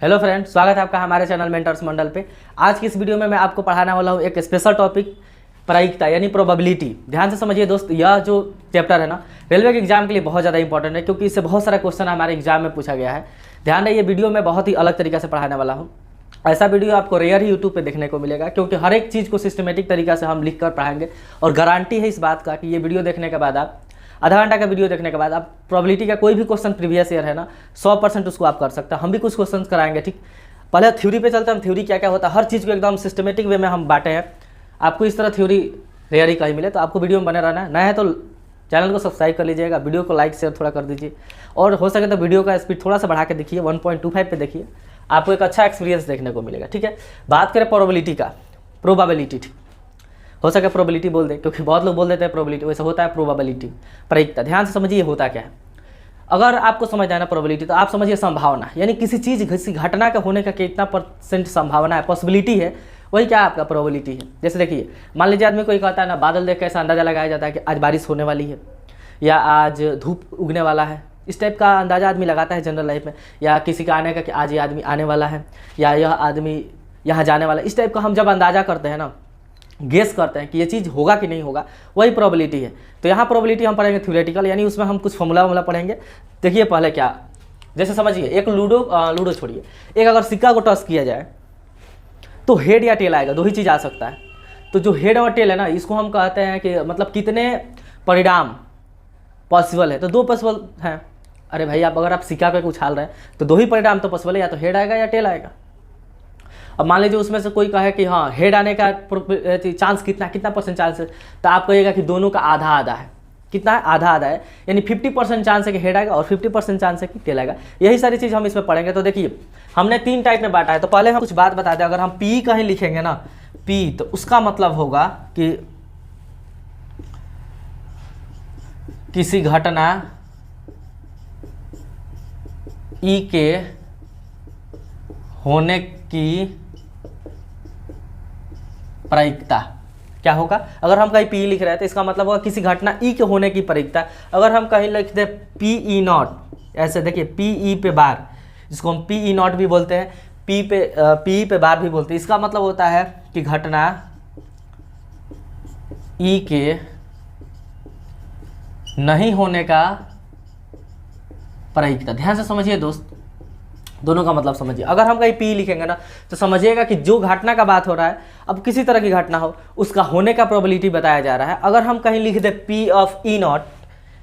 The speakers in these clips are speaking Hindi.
हेलो फ्रेंड, स्वागत है आपका हमारे चैनल मेंटर्स मंडल पे। आज की इस वीडियो में मैं आपको पढ़ाने वाला हूँ एक स्पेशल टॉपिक, प्रायिकता यानी प्रोबेबिलिटी। ध्यान से समझिए दोस्त, यह जो चैप्टर है ना रेलवे के एग्जाम के लिए बहुत ज़्यादा इंपॉर्टेंट है, क्योंकि इससे बहुत सारा क्वेश्चन हमारे एग्जाम में पूछा गया है। ध्यान रहे, ये वीडियो मैं बहुत ही अलग तरीके से पढ़ाने वाला हूँ। ऐसा वीडियो आपको रेयर ही यूट्यूब पे देखने को मिलेगा, क्योंकि हर एक चीज़ को सिस्टमेटिक तरीका से हम लिख कर पढ़ाएंगे। और गारंटी है इस बात का कि ये वीडियो देखने के बाद आप आधा घंटा का वीडियो देखने के बाद आप प्रोबेबिलिटी का कोई भी क्वेश्चन प्रीवियस ईयर है ना 100% उसको आप कर सकते हैं। हम भी कुछ क्वेश्चन कराएंगे। ठीक, पहले थ्योरी पे चलते हैं। हम थ्योरी क्या क्या होता है, हर चीज़ को एकदम सिस्टमेटिक वे में हम बांटे हैं। आपको इस तरह थ्योरी रेयर ही कहीं मिले, तो आपको वीडियो में बने रहना है। नया है तो चैनल को सब्सक्राइब कर लीजिएगा, वीडियो को लाइक शेयर थोड़ा कर दीजिए, और हो सके तो वीडियो का स्पीड थोड़ा सा बढ़ा के देखिए, 1.25 पे देखिए, आपको एक अच्छा एक्सपीरियंस देखने को मिलेगा। ठीक है, बात करें प्रोबेबिलिटी का, प्रोबेबिलिटी। ठीक, हो सके प्रोबेबिलिटी बोल दें, क्योंकि बहुत लोग बोल देते हैं प्रोबेबिलिटी, वैसे होता है प्रोबेबिलिटी, प्रायिकता। ध्यान से समझिए होता क्या है। अगर आपको समझ आना प्रोबेबिलिटी, तो आप समझिए संभावना, यानी किसी चीज़ किसी घटना का होने का कितना % संभावना है, पॉसिबिलिटी है, वही क्या आपका प्रोबेबिलिटी है। जैसे देखिए, मान लीजिए आदमी कोई कहता है ना, बादल देख के ऐसा अंदाज़ा लगाया जाता है कि आज बारिश होने वाली है, या आज धूप उगने वाला है। इस टाइप का अंदाज़ा आदमी लगाता है जनरल लाइफ में, या किसी का आने का कि आज ये आदमी आने वाला है, या यह आदमी यहाँ जाने वाला है। इस टाइप का हम जब अंदाज़ा करते हैं ना, गेस करते हैं कि ये चीज़ होगा कि नहीं होगा, वही प्रोबेबिलिटी है। तो यहाँ प्रोबेबिलिटी हम पढ़ेंगे थ्योरेटिकल, यानी उसमें हम कुछ फॉर्मूला पढ़ेंगे। देखिए पहले क्या, जैसे समझिए एक लूडो छोड़िए, एक अगर सिक्का को टॉस किया जाए तो हेड या टेल आएगा, दो ही चीज़ आ सकता है। तो जो हेड और टेल है ना, इसको हम कहते हैं कि मतलब कितने परिणाम पॉसिबल है, तो दो पॉसिबल हैं। अरे भाई, अगर आप सिक्का पे उछाल रहे हैं तो दो ही परिणाम तो पॉसिबल है, या तो हेड आएगा या टेल आएगा। अब मान लीजिए उसमें से कोई कहे कि हाँ हेड आने का चांस कितना % चांस है, तो आप कहिएगा कि दोनों का आधा आधा है। कितना है? आधा आधा है, यानी 50% चांस है कि हेड आएगा और 50% चांस है कि टेल आएगा। यही सारी चीज़ हम इसमें पढ़ेंगे। तो देखिए, हमने 3 टाइप में बांटा है। तो पहले हम कुछ बात बता दें, अगर हम पी कहीं लिखेंगे ना, पी, तो उसका मतलब होगा कि किसी घटना ई के होने की प्रायिकता क्या होगा। अगर हम कहीं पी लिख रहे हैं तो इसका मतलब होगा किसी घटना ई के होने की प्रायिकता। अगर हम कहीं लिख दे पी ई नॉट, ऐसे देखिए पी ई पे बार, जिसको हम पी ई नॉट भी बोलते हैं, पी पे बार भी बोलते हैं, इसका मतलब होता है कि घटना ई के नहीं होने का प्रायिकता। ध्यान से समझिए दोस्त, दोनों का मतलब समझिए। अगर हम कहीं पी लिखेंगे ना, तो समझिएगा कि जो घटना का बात हो रहा है, अब किसी तरह की घटना हो, उसका होने का प्रोबेबिलिटी बताया जा रहा है। अगर हम कहीं लिख दे पी ऑफ ई नॉट,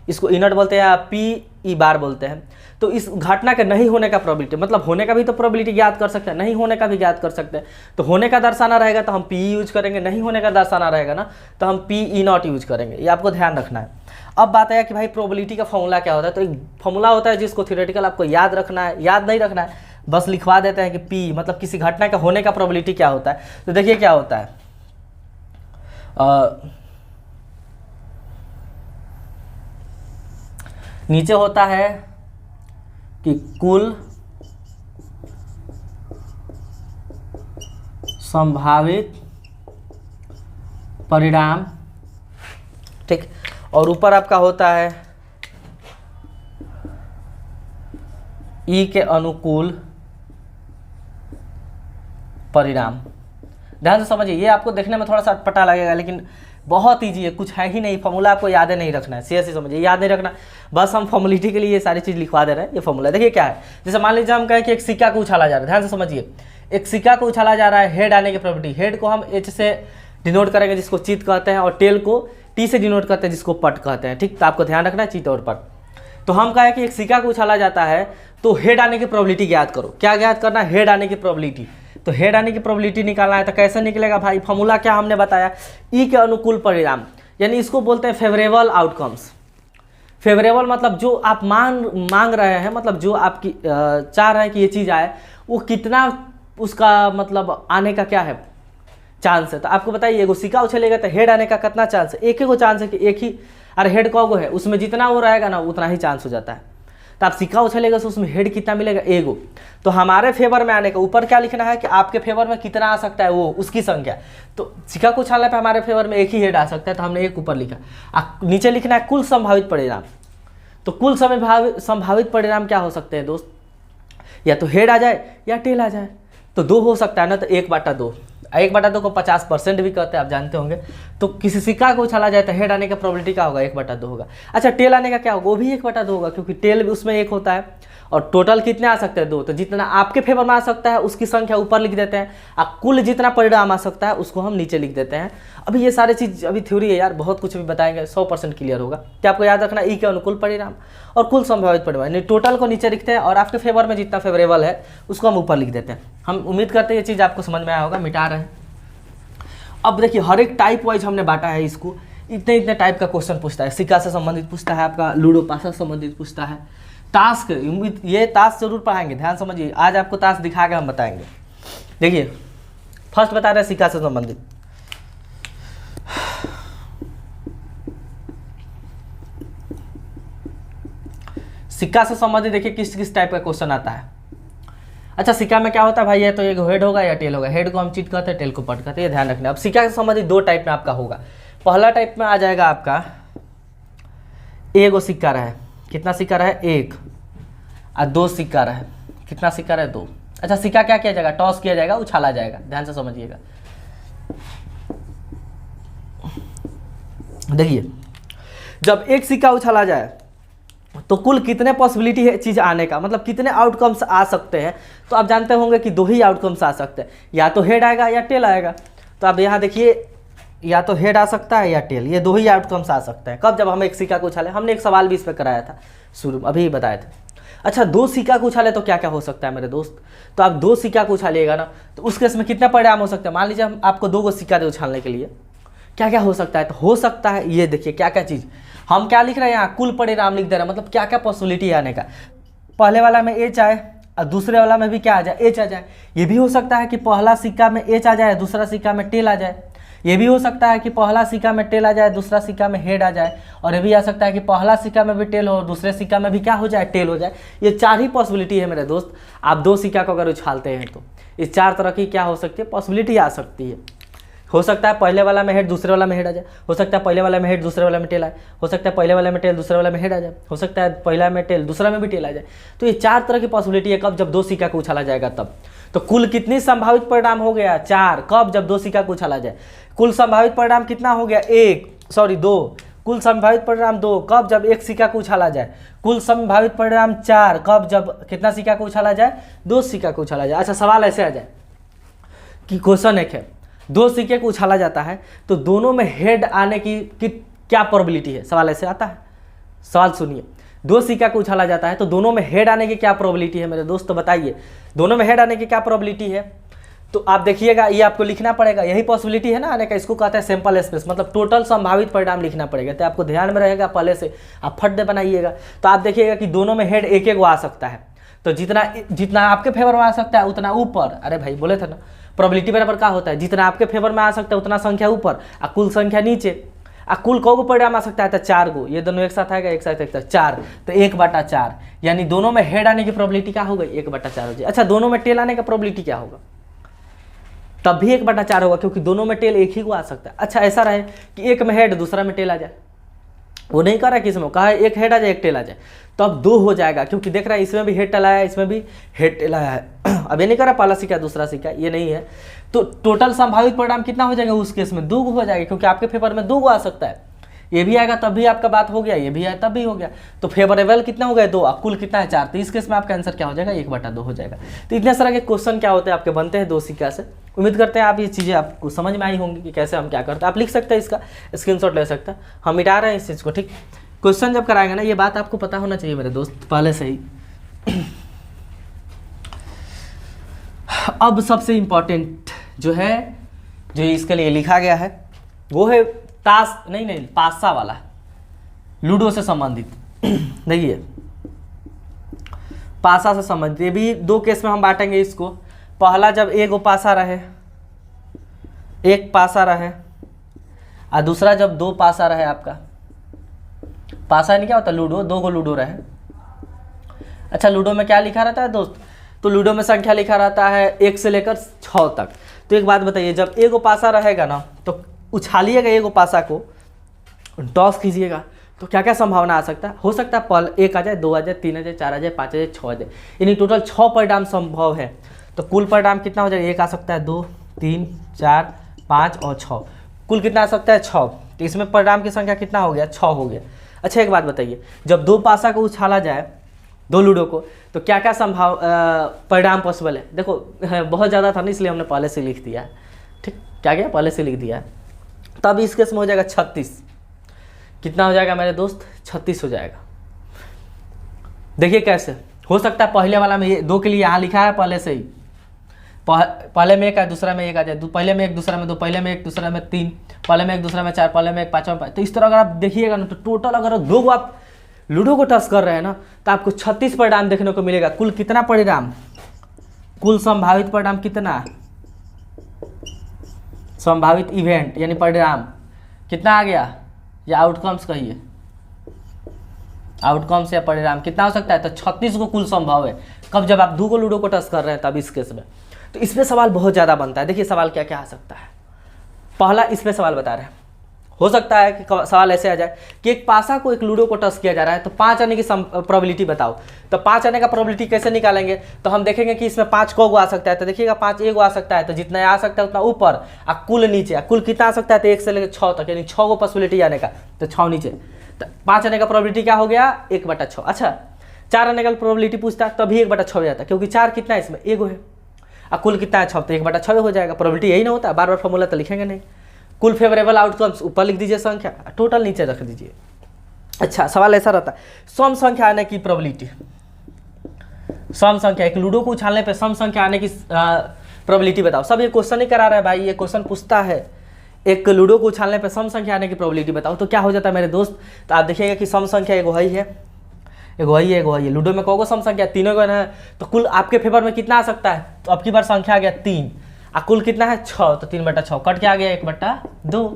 इसको ई नॉट बोलते हैं या पी ई बार बोलते हैं, तो इस घटना के नहीं होने का प्रोबेबिलिटी, मतलब होने का भी तो प्रोबेबिलिटी ज्ञात कर सकते हैं, नहीं होने का भी ज्ञात कर सकते हैं। तो होने का दर्शाना रहेगा तो हम पी यूज करेंगे, नहीं होने का दर्शाना रहेगा ना तो हम पी ई नॉट यूज करेंगे। ये आपको ध्यान रखना है। अब बात है कि भाई प्रोबेबिलिटी का फॉर्मूला क्या होता है। तो एक फॉर्मूला होता है जिसको थ्योरेटिकल आपको याद रखना है, याद नहीं रखना है, बस लिखवा देते हैं कि पी मतलब किसी घटना का होने का प्रोबेबिलिटी क्या होता है। तो देखिए क्या होता है, नीचे होता है कि कुल संभावित परिणाम, ठीक, और ऊपर आपका होता है ई के अनुकूल परिणाम। ध्यान से समझिए, ये आपको देखने में थोड़ा सा अटपटा लगेगा, लेकिन बहुत ईजी है, कुछ है ही नहीं। फॉर्मूला आपको याद नहीं रखना है, सीरियसली समझिए, याद नहीं रखना, बस हम फॉर्मुलिटी के लिए ये सारी चीज़ लिखवा दे रहे हैं। ये फॉर्मूला देखिए क्या है। जैसे मान लीजिए हम कहें कि एक सिक्का को उछाला जा रहा है, ध्यान से समझिए, एक सिक्का को उछाला जा रहा है, हेड आने की प्रोबेबिलिटी, हेड को हम एच से डिनोट करेंगे जिसको चित कहते हैं, और टेल को टी से डिनोट करते हैं जिसको पट कहते हैं। ठीक, तो आपको ध्यान रखना है चित और पट। तो हम कहें कि एक सिक्का को उछाला जाता है, तो हेड आने की प्रोबेबिलिटी ज्ञात करो। क्या ज्ञात करना है? हेड आने की प्रोबेबिलिटी। तो हेड आने की प्रोबेबिलिटी निकालना है, तो कैसे निकलेगा भाई? फॉर्मूला क्या हमने बताया, ई के अनुकूल परिणाम, यानी इसको बोलते हैं फेवरेबल आउटकम्स। फेवरेबल मतलब जो आप मांग रहे हैं, मतलब जो आपकी चाह रहे हैं कि ये चीज़ आए, वो कितना उसका मतलब आने का क्या है चांस है। तो आपको बताइए, एगो सिक्का उछलेगा तो हेड आने का कितना चांस है? एक ही को चांस है कि एक ही, अरे हेड कौगो है, उसमें जितना वो रहेगा ना उतना ही चांस हो जाता है। तो आप सिक्का उछलेगा तो उसमें हेड कितना मिलेगा? एगो। तो हमारे फेवर में आने का ऊपर क्या लिखना है कि आपके फेवर में कितना आ सकता है, वो उसकी संख्या। तो सिक्का को उछालने पे हमारे फेवर में एक ही हेड आ सकता है, तो हमने एक ऊपर लिखा। नीचे लिखना है कुल संभावित परिणाम। तो कुल संभावित परिणाम क्या हो सकते हैं दोस्त? या तो हेड आ जाए या टेल आ जाए। तो 2 हो सकता है ना, तो 1/2, 1/2 को 50% भी कहते हैं, आप जानते होंगे। तो किसी सिक्का को उछाला जाए तो हेड आने का प्रोबेबिलिटी क्या होगा, 1/2 होगा। अच्छा टेल आने का क्या होगा, वो भी 1/2 होगा, क्योंकि टेल भी उसमें 1 होता है। और टोटल कितने आ सकते हैं, 2। तो जितना आपके फेवर में आ सकता है उसकी संख्या ऊपर लिख देते हैं, और कुल जितना परिणाम आ सकता है उसको हम नीचे लिख देते हैं। अभी ये सारी चीज़ अभी थ्योरी है यार, बहुत कुछ भी बताएंगे, 100% क्लियर होगा। क्या आपको याद रखना, ई के अनुकूल परिणाम और कुल संभावित परिणाम, टोटल को नीचे लिखते हैं और आपके फेवर में जितना फेवरेबल है उसको हम ऊपर लिख देते हैं। हम उम्मीद करते हैं ये चीज़ आपको समझ में आया होगा, मिटा रहे हैं। अब देखिए हर एक टाइप वाइज हमने बांटा है इसको, इतने इतने टाइप का क्वेश्चन पूछता है, सिक्का से संबंधित पूछता है, आपका लूडो पासा से संबंधित पूछता है, टास्क, ये टास्क जरूर पढ़ाएंगे, ध्यान समझिए। आज आपको टास्क दिखा के हम बताएंगे। देखिए फर्स्ट बता रहे हैं सिक्का से संबंधित, सिक्का से संबंधित देखिए किस किस टाइप का क्वेश्चन आता है। अच्छा सिक्का में क्या होता है भाई, ये तो एक हेड होगा या टेल होगा, हेड को हम चीट कहते हैं, टेल को पट कहते हैं, ये ध्यान रखना। अब सिक्का से संबंधित 2 टाइप में आपका होगा। पहला टाइप में आ जाएगा आपका, एगो सिक्का रहे, कितना सिक्का रहे, 1, और 2 सिक्का रहे, कितना सिक्का रहे, 2। अच्छा सिक्का क्या किया जाएगा, टॉस किया जाएगा, उछाला जाएगा, ध्यान से समझिएगा। देखिए जब एक सिक्का उछाला जाए तो कुल कितने पॉसिबिलिटी है चीज़ आने का, मतलब कितने आउटकम्स आ सकते हैं। तो आप जानते होंगे कि 2 ही आउटकम्स आ सकते हैं, या तो हेड आएगा या टेल आएगा। तो आप यहाँ देखिए, या तो हेड आ सकता है या टेल, ये 2 ही आउटकम्स आ सकते हैं। कब, जब हम एक सिक्का को उछाले, हमने एक सवाल भी इस पर कराया था शुरू में, अभी बताए थे। अच्छा 2 सिक्का को उछाले तो क्या क्या हो सकता है मेरे दोस्त। तो आप 2 सिक्का को उछालिएगा ना, तो उस केस में कितने परिणाम हो सकते हैं। मान लीजिए हम आपको 2 सिक्का दे उछालने के लिए, क्या क्या हो सकता है। तो हो सकता है ये देखिए क्या क्या चीज़ हम क्या लिख रहे हैं यहाँ, कुल परिणाम लिख दे रहे हैं, मतलब क्या क्या पॉसिबिलिटी आने का। पहले वाला में एच आए और दूसरे वाला में भी क्या आ जाए, एच आ जाए। ये भी हो सकता है कि पहला सिक्का में एच आ जाए, दूसरा सिक्का में टेल आ जाए। ये भी हो सकता है कि पहला सिक्का में टेल आ जाए, दूसरा सिक्का में हेड आ जाए। और ये भी आ सकता है कि पहला सिक्का में भी टेल हो, दूसरे सिक्का में भी क्या हो जाए, टेल हो जाए। ये 4 ही पॉसिबिलिटी है मेरे दोस्त। आप 2 सिक्का को अगर उछालते हैं तो इस 4 तरह की क्या हो सकती है, पॉसिबिलिटी आ सकती है। हो सकता है पहले वाला में हेड दूसरे वाला में हेड आ जाए, हो सकता है पहले वाला में हेड दूसरे वाला में टेल आए, हो सकता है पहले वाला में टेल दूसरे वाला में हेड आ जाए, हो सकता है पहला में टेल दूसरा में भी टेल आ जाए। तो ये 4 तरह की पॉसिबिलिटी है, कब, जब 2 सिक्का को उछाला जाएगा तब। तो कुल कितनी संभावित परिणाम हो गया, 4। कब, जब 2 सिक्का को उछाला जाए। कुल संभावित परिणाम कितना हो गया, 2। कुल संभावित परिणाम 2, कब, जब 1 सिक्का को उछाला जाए। कुल संभावित परिणाम 4, कब, जब कितना सिक्का को उछाला जाए, 2 सिक्का को उछाला जाए। अच्छा सवाल ऐसे आ जाए कि क्वेश्चन एक है, 2 सिक्के को उछाला जाता है तो दोनों में हेड आने की क्या प्रोबेबिलिटी है। सवाल ऐसे आता है, सवाल सुनिए। 2 सिक्का को उछाला जाता है तो दोनों में हेड आने की क्या प्रोबेबिलिटी है मेरे दोस्त, तो बताइए दोनों में हेड आने की क्या प्रोबेबिलिटी है। तो आप देखिएगा, ये आपको लिखना पड़ेगा, यही पॉसिबिलिटी है ना आने का, इसको कहते हैं सैंपल स्पेस, मतलब टोटल संभावित परिणाम लिखना पड़ेगा। तो आपको ध्यान में रहेगा, पहले से आप फट दे बनाइएगा। तो आप देखिएगा कि दोनों में हेड एक आ सकता है, तो जितना आपके फेवर में आ सकता है उतना ऊपर। अरे भाई बोले थे ना, प्रोबेबिलिटी बराबर क्या होता है, जितना आपके फेवर में आ सकता है उतना संख्या ऊपर और कुल संख्या नीचे। और कुल को परिणाम आ सकता है, तो 4 गो, ये दोनों एक साथ आएगा, एक साथ 4, तो 1/4, यानी दोनों में हेड आने की प्रोबेबिलिटी क्या हो गई, 1/4 हो जाए। अच्छा दोनों में टेल आने का प्रोबेबिलिटी क्या होगा, तब भी 1/4 होगा, क्योंकि दोनों में टेल एक ही को आ सकता है। अच्छा ऐसा रहे कि एक में हेड दूसरा में टेल आ जाए, वो नहीं कह रहा है किसमें, कहा है एक हेड आ जाए एक टेल आ जाए, तो अब 2 हो जाएगा, क्योंकि देख रहा है इसमें भी हेड टेल आया है, इसमें भी हेड टेल आया है। अब ये नहीं कर रहा पहला सिक्का दूसरा सिक्का, ये नहीं है। तो टोटल संभावित परिणाम कितना हो जाएगा उस केस में, 2 हो जाएगा, क्योंकि आपके फेवर में 2 आ सकता है। ये भी आएगा तब भी आपका बात हो गया, ये भी आया तब भी हो गया। तो फेवरेबल कितना हो गया, 2, कुल कितना है 4। तो इस केस में आपका आंसर क्या हो जाएगा, 1/2 हो जाएगा। तो इतने सारे के क्वेश्चन क्या होते हैं आपके बनते हैं 2 सिक्का से। उम्मीद करते हैं आप ये चीज़ें आपको समझ में आई होंगी कि कैसे हम क्या करते हैं। आप लिख सकते हैं, इसका स्क्रीनशॉट ले सकते हैं, हम मिटा रहे हैं इस चीज़ को, ठीक। क्वेश्चन जब कराएंगे ना, ये बात आपको पता होना चाहिए मेरे दोस्त पहले से ही। अब सबसे इम्पोर्टेंट जो है, जो इसके लिए लिखा गया है, वो है टास्क नहीं पासा वाला, लूडो से संबंधित। देखिए पासा से संबंधित, ये भी 2 केस में हम बांटेंगे इसको। पहला जब एक पासा रहे, एक पासा रहे, और दूसरा जब 2 पासा रहे। आपका पासा नहीं क्या होता, लूडो, 2 गो लूडो रहे। अच्छा लूडो में क्या लिखा रहता है दोस्त, तो लूडो में संख्या लिखा रहता है 1 से लेकर 6 तक। तो एक बात बताइए, जब एक पासा रहेगा ना, तो उछालिएगा एक पासा को, टॉस कीजिएगा, तो क्या क्या संभावना आ सकता है? हो सकता है पल 1 आ जाए, 2 आ जाए, 3 आ जाए, 4 आ जाए, 5 आ जाए, 6 आ जाए, यानी टोटल 6 परिणाम संभव है। तो कुल परिणाम कितना हो जाएगा? 1 आ सकता है, 2, 3, 4, 5 और 6, कुल कितना आ सकता है? 6। तो इसमें परिणाम की संख्या कितना हो गया? 6 हो गया। अच्छा एक बात बताइए, जब 2 पासा को उछाला जाए, 2 लूडो को, तो क्या क्या परिणाम पॉसिबल है? देखो बहुत ज़्यादा था ना, इसलिए हमने पहले से लिख दिया है। ठीक, क्या क्या पहले से लिख दिया है। तब इस केस में हो जाएगा 36। कितना हो जाएगा मेरे दोस्त? 36 हो जाएगा। देखिए कैसे हो सकता है। पहले वाला में ये 2 के लिए यहाँ लिखा है पहले से ही, पहले में 1 है, दूसरा में 1 आ जाए, पहले में 1, दूसरा में 2, पहले में 1, दूसरा में 3, पहले में 1, दूसरा में 4, पहले में 1, पाँचवा में 5। तो इस तरह अगर आप देखिएगा ना, तो टोटल अगर 2 को आप लूडो को टच कर रहे हैं ना, तो आपको 36 परिणाम देखने को मिलेगा। कुल कितना परिणाम? कुल संभावित परिणाम कितना? संभावित इवेंट यानी परिणाम कितना आ गया? या आउटकम्स कहिए, आउटकम्स या परिणाम कितना हो सकता है? तो 36 को कुल संभव है। कब? जब आप 2 को लूडो को टच कर रहे हैं, तब इस केस में। तो इस पे सवाल बहुत ज़्यादा बनता है। देखिए सवाल क्या क्या आ सकता है। पहला इस पे सवाल बता रहे हैं, हो सकता है कि सवाल ऐसे आ जाए कि एक पासा को एक लूडो को टच किया जा रहा है, तो 5 आने की प्रोबेबिलिटी बताओ। तो 5 आने का प्रोबेबिलिटी कैसे निकालेंगे? तो हम देखेंगे कि इसमें 5 को आ सकता है। तो देखिएगा 5 एक आ सकता है, तो जितना आ सकता है उतना ऊपर, और कुल नीचे। कुल कितना आ सकता है? तो 1 से लेकर 6 तक, यानी 6 को पॉसिबिलिटी आने का, तो 6 नीचे। तो 5 आने का प्रोबेबिलिटी क्या हो गया? 1/6। अच्छा 4 आने का प्रोबेबिलिटी पूछता है, तभी 1/6 हो जाता है, क्योंकि 4 कितना है इसमें? 1 है, और कुल कितना है? 6, तो 1/6 हो जाएगा। प्रोबेबिलिटी यही ना होता है, बार बार फॉर्मूला तो लिखेंगे नहीं। कुल फेवरेबल आउटकम्स ऊपर लिख दीजिए, संख्या टोटल नीचे रख दीजिए। अच्छा सवाल ऐसा रहता है, सम संख्या आने की प्रोबेबिलिटी। सम संख्या, एक लूडो को उछालने पे सम संख्या आने की प्रोबेबिलिटी बताओ। सब ये क्वेश्चन ही करा रहा है भाई, ये क्वेश्चन पूछता है एक लूडो को उछालने पे सम संख्या आने की प्रोबेबिलिटी बताओ। तो क्या हो जाता है मेरे दोस्त? तो आप देखिएगा कि सम संख्या एगो है, एगो है। लूडो में कौन सम संख्या? तीनों को है। तो कुल आपके फेवर में कितना आ सकता है? तो अब की बार संख्या आ गया 3, और कुल कितना है? 6, तो 3/6 कट के आ गया 1/2।